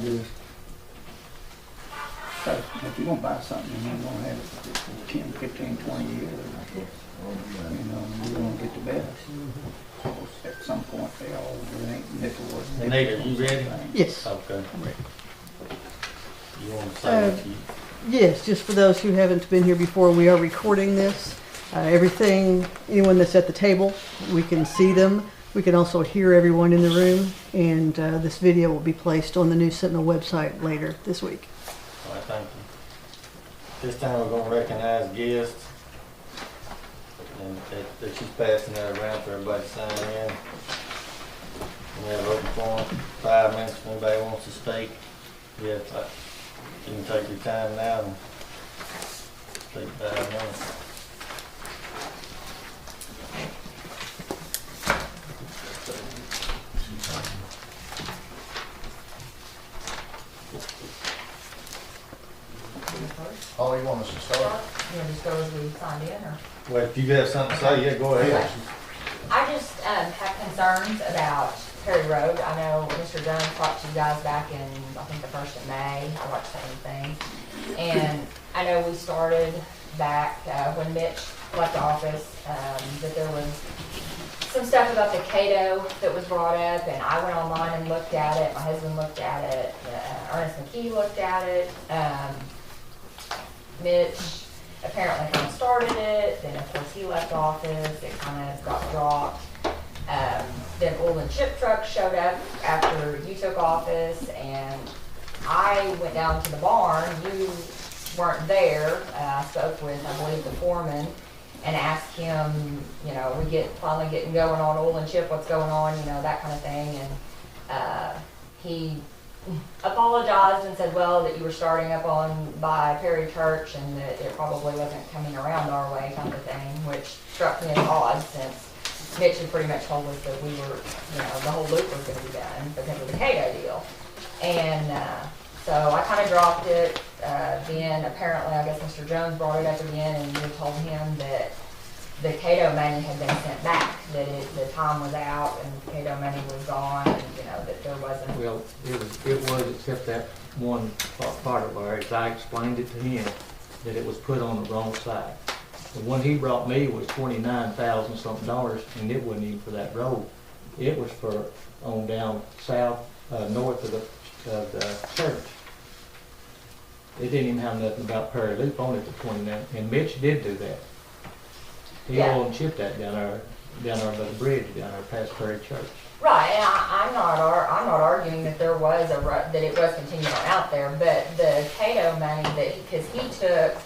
just, cause if you're gonna buy something, you're gonna have it for 10, 15, 20 years. You know, you're gonna get the best. At some point, they all, it ain't nickel or Nate, you ready? Yes. Okay. You want to say what you... Yes, just for those who haven't been here before, we are recording this. Everything, anyone that's at the table, we can see them. We can also hear everyone in the room, and this video will be placed on the News Sentinel website later this week. All right, thank you. This time we're going to recognize guests, and that she's passing that around for everybody to sign in. We have open forum, 5 minutes if anybody wants to speak. Yeah, you can take your time now and take 5 minutes. Oh, you want us to start? You want to just go as we signed in, or? Well, if you have something to say, yeah, go ahead. I just have concerns about Perry Road. I know Mr. Jones talked to you guys back in, I think, the 1st of May. I watched some of the things. And I know we started back when Mitch left office, that there was some stuff about the Cato that was brought up, and I went online and looked at it. My husband looked at it. Ernest McKee looked at it. Mitch apparently kind of started it, then of course he left office, it kind of got dropped. Then Oil and Chip Truck showed up after you took office, and I went down to the barn. You weren't there. I spoke with, I believe, the foreman and asked him, you know, we finally getting going on Oil and Chip, what's going on, you know, that kind of thing. And he apologized and said, well, that you were starting up on by Perry Church and that it probably wasn't coming around our way, kind of thing, which struck me as odd since Mitch had pretty much told us that we were, you know, the whole loop was going to be done because of the Cato deal. And so I kind of dropped it. Then apparently, I guess Mr. Jones brought it up again, and you told him that the Cato money had been sent back, that the time was out and the Cato money was gone, and you know that there wasn't. Well, it was except that one part of it, as I explained it to him, that it was put on the wrong side. The one he brought me was $29,000 something, and it wasn't even for that road. It was for on down south, north of the church. It didn't even have nothing about Perry Loop on it to 29, and Mitch did do that. He oil and chipped that down there by the bridge down there past Perry Church. Right, and I'm not arguing that there was that it was continuing on out there, but the Cato money that because he took,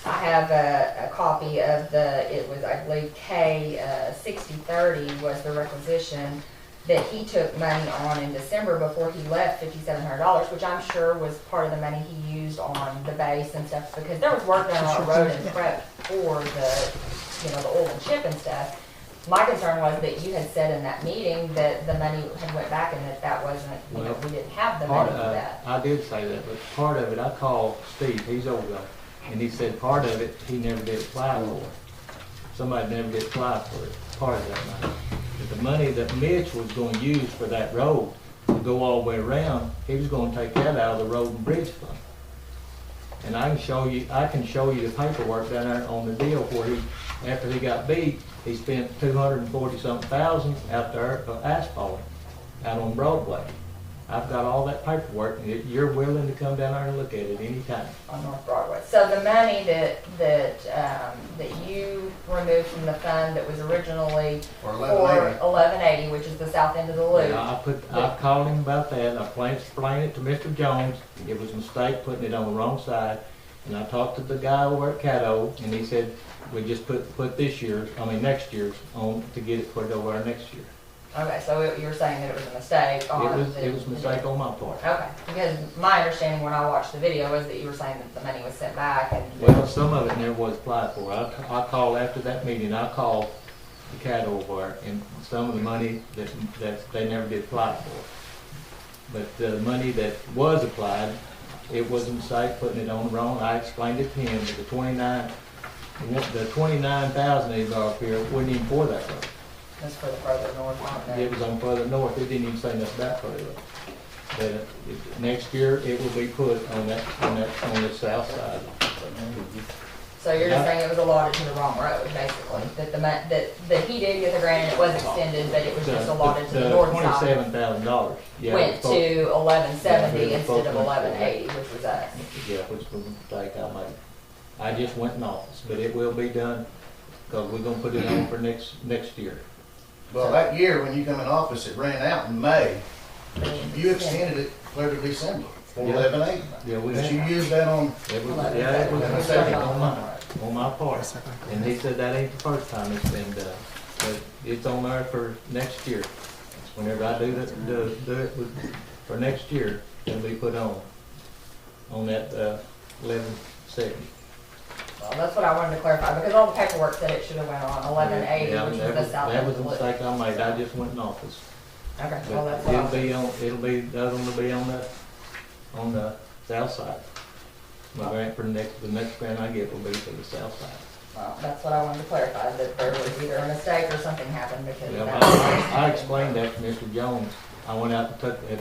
I have a copy of it was, I believe, K 6030 was the requisition that he took money on in December before he left, $5,700, which I'm sure was part of the money he used on the base and stuff, because there was work done on the road and prep for the oil and chip and stuff. My concern was that you had said in that meeting that the money had went back and that wasn't, we didn't have the money for that. I did say that, but part of it, I called Steve, he's over there, and he said part of it he never did apply for. Somebody never did apply for it, part of that money. But the money that Mitch was going to use for that road to go all the way around, he was going to take that out of the road and bridge fund. And I can show you the paperwork down there on the deal where after he got beat, he spent $240-something out there for asphalt out on Broadway. I've got all that paperwork, and you're willing to come down there and look at it anytime. On North Broadway. So the money that you removed from the fund that was originally for 1180, which is the south end of the loop. Yeah, I called him about that, and I explained it to Mr. Jones. It was a mistake putting it on the wrong side. And I talked to the guy over at Cato, and he said, we just put next year's on to get it for it over our next year. Okay, so you're saying that it was a mistake on it was a mistake on my part. Okay, because my understanding when I watched the video was that you were saying that the money was sent back. And well, some of it never was applied for. I called after that meeting. I called the Cato over, and some of the money that they never did apply for. But the money that was applied, it was a mistake putting it on the wrong. I explained it to him, but the $29,000 he got up here wasn't even for that road. That's for the further north, not It was on further north. It didn't even say nothing about further north. that next year it will be put on on the south side. So you're just saying it was allotted to the wrong road, basically, that he did get the grant and it was extended, but it was just allotted to the north side. $27,000. Yeah, Went to 1170 Yeah, it was instead of supposed to- 1180, which was us. Yeah, which was a mistake I made. I just went in office, but it will be done, because we're gonna put it on for next year. Well, that year when you come in office, it ran out in May. You extended it clear to December for Yeah. 11/8. Yeah, we Did had. you use that on? It was a mistake on my part. That's okay. And he said that ain't the first time it's been done, but it's on there for next year. Whenever I do for next year, it'll be put on that, 1170. Well, that's what I wanted to clarify, because all the paperwork said it should have went on 1180, Yeah, which was that the was, south that end was of a the loop. mistake I made, I just went in office. Okay, well, But that's what I was. the other one will be on the south side. My grant for the next grant I get will be for the south side. Well, that's what I wanted to clarify, that there was either a mistake or something happened, because Yeah, that. I explained that to Mr. Jones. I went out and took it,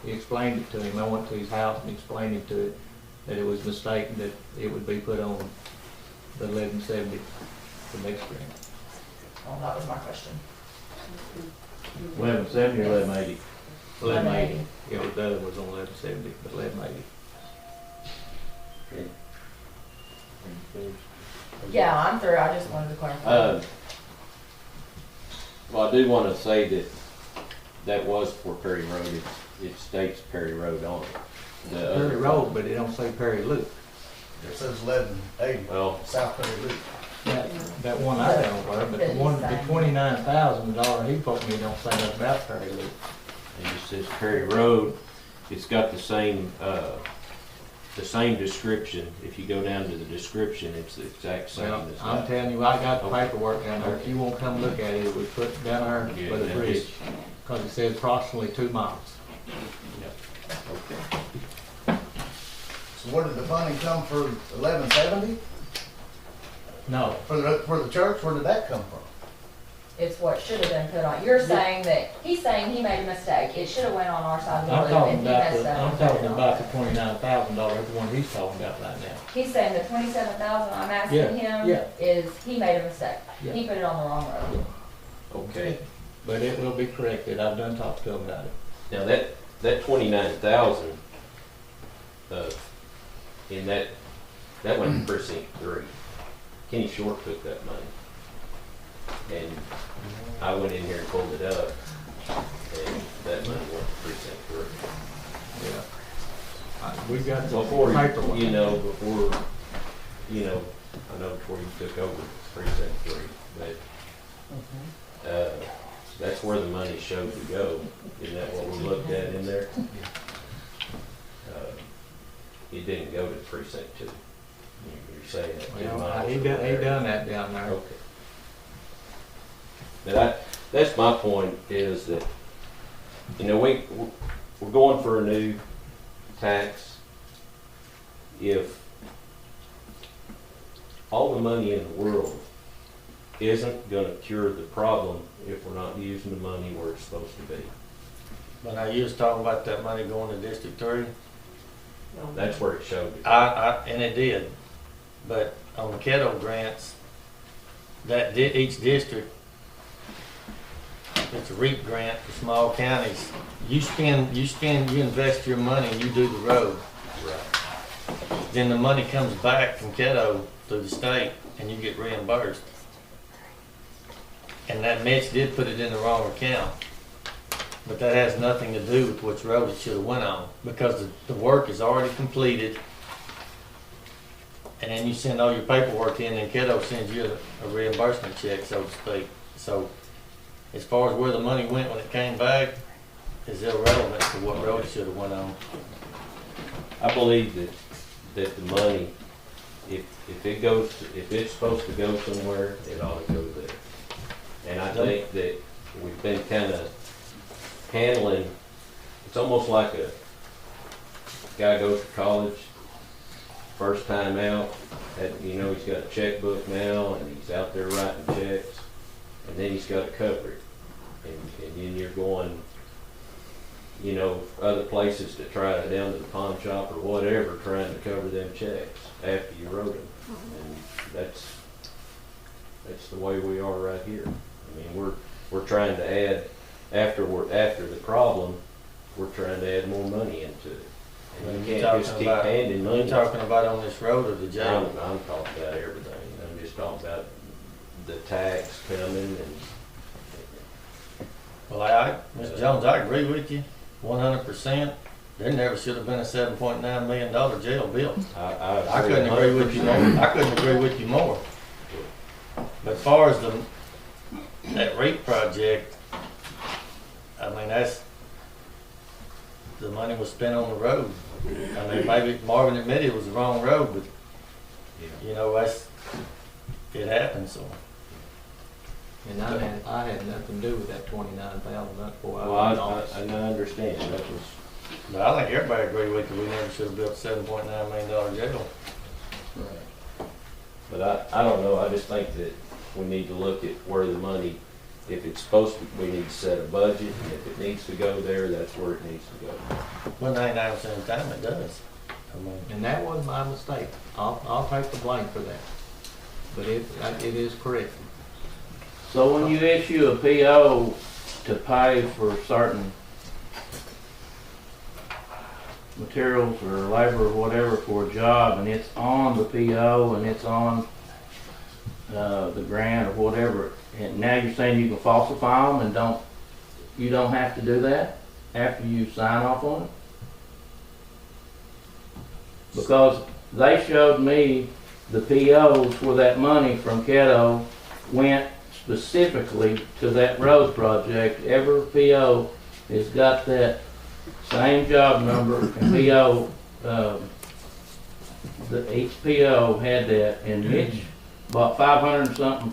he explained it to him. I went to his house and explained it to it, that it was a mistake, that it would be put on the 1170, the next grant. Well, that was my question. 1170 or 1180? 1180. Yeah, the other was on 1170, but 1180. Yeah, I'm through, I just wanted to clarify. Well, I do want to say that was for Perry Road. It states Perry Road on it. The other- Perry Road, but it don't say Perry Loop. It says 11/80, Well, South Perry Loop. That one I don't wear, but the one, the $29,000 he quoted me don't say nothing about Perry Loop. it just says Perry Road. It's got the same description. If you go down to the description, it's the exact same Well, as I'm that. telling you, I got the paperwork down there. If you won't come look at it, it was put down there Yeah, by the that bridge, is- because it says approximately 2 miles. Okay. So where did the funding come for 11/70? No, For the church, where did that come from? It's what should have been put on, you're saying that, he's saying he made a mistake, it should have went on our side of the I'm loop, talking and he about messed the, up. I'm and put talking it on. about the $29,000, the one he's talking about right now. He's saying the 27,000 I'm asking Yeah, him yeah. is, he made a mistake, Yeah. he put it on the wrong road. Okay. But it will be corrected. I've done talked to him about it. Now that 29,000, in that went to precinct 3. Kenny Short took that money. And I went in here and pulled it up, and that money went to precinct 3. Yeah. We got the Before, paperwork. I know before you took over precinct 3, but, that's where the money showed to go. Isn't that what we looked at in there? It didn't go to precinct 2. You're saying that 2 Well, miles. he over done there. that down there. Okay. But that's my point, is that, we're going for a new tax. If all the money in the world isn't gonna cure the problem if we're not using the money where it's supposed to be. But now you was talking about that money going to District 3? That's where it showed it. And it did, but on the Keto grants, each district, it's a REAP grant for small counties. You invest your money, you do the road. Right. Then the money comes back from Keto through the state and you get reimbursed. And that Mitch did put it in the wrong account. But that has nothing to do with which road it should have went on, because the work is already completed. And then you send all your paperwork in and Keto sends you a reimbursement check, so to speak. So as far as where the money went when it came back is irrelevant to what road it should have went on. I believe that the money, if it's supposed to go somewhere, it ought to go there. And I think that we've been kind of handling, it's almost like a guy goes to college, first time out, he's got a checkbook now, and he's out there writing checks, and then he's got to cover it. And then you're going, you know, other places to try it down to the pawn shop or whatever, trying to cover them checks after you wrote them. And that's the way we are right here. I mean, we're trying to add, after the problem, we're trying to add more money into it. And you can't just keep handing money. You're talking about on this road or the jail? I'm talking about everything. I'm just talking about the tax coming and. Well, Mr. Jones, I agree with you 100%. There never should have been a $7.9 million jail built. I couldn't agree with you more. I couldn't agree with you more. But as far as that REAP project, I mean, the money was spent on the road. I mean, maybe Marvin admitted it was the wrong road, but you know, it happened. So. And I had nothing to do with that 29,000 before I Well, was in office. I understand. That was. But I think everybody agreed with you. We never should have built a $7.9 million jail. Right. But I don't know. I just think that we need to look at where the money, if it's supposed to, we need to set a budget, and if it needs to go there, that's where it needs to go. Well, 99% of the time it does. I mean, And that wasn't my mistake. I'll take the blame for that. But it is correct. So when you issue a PO to pay for certain materials or labor or whatever for a job, and it's on the PO and it's on the grant or whatever, and now you're saying you can falsify them and you don't have to do that after you sign off on it? Because they showed me the POs where that money from Caddo went specifically to that road project. Every PO has got that same job number and PO, each PO had that, and Mitch bought 500 and something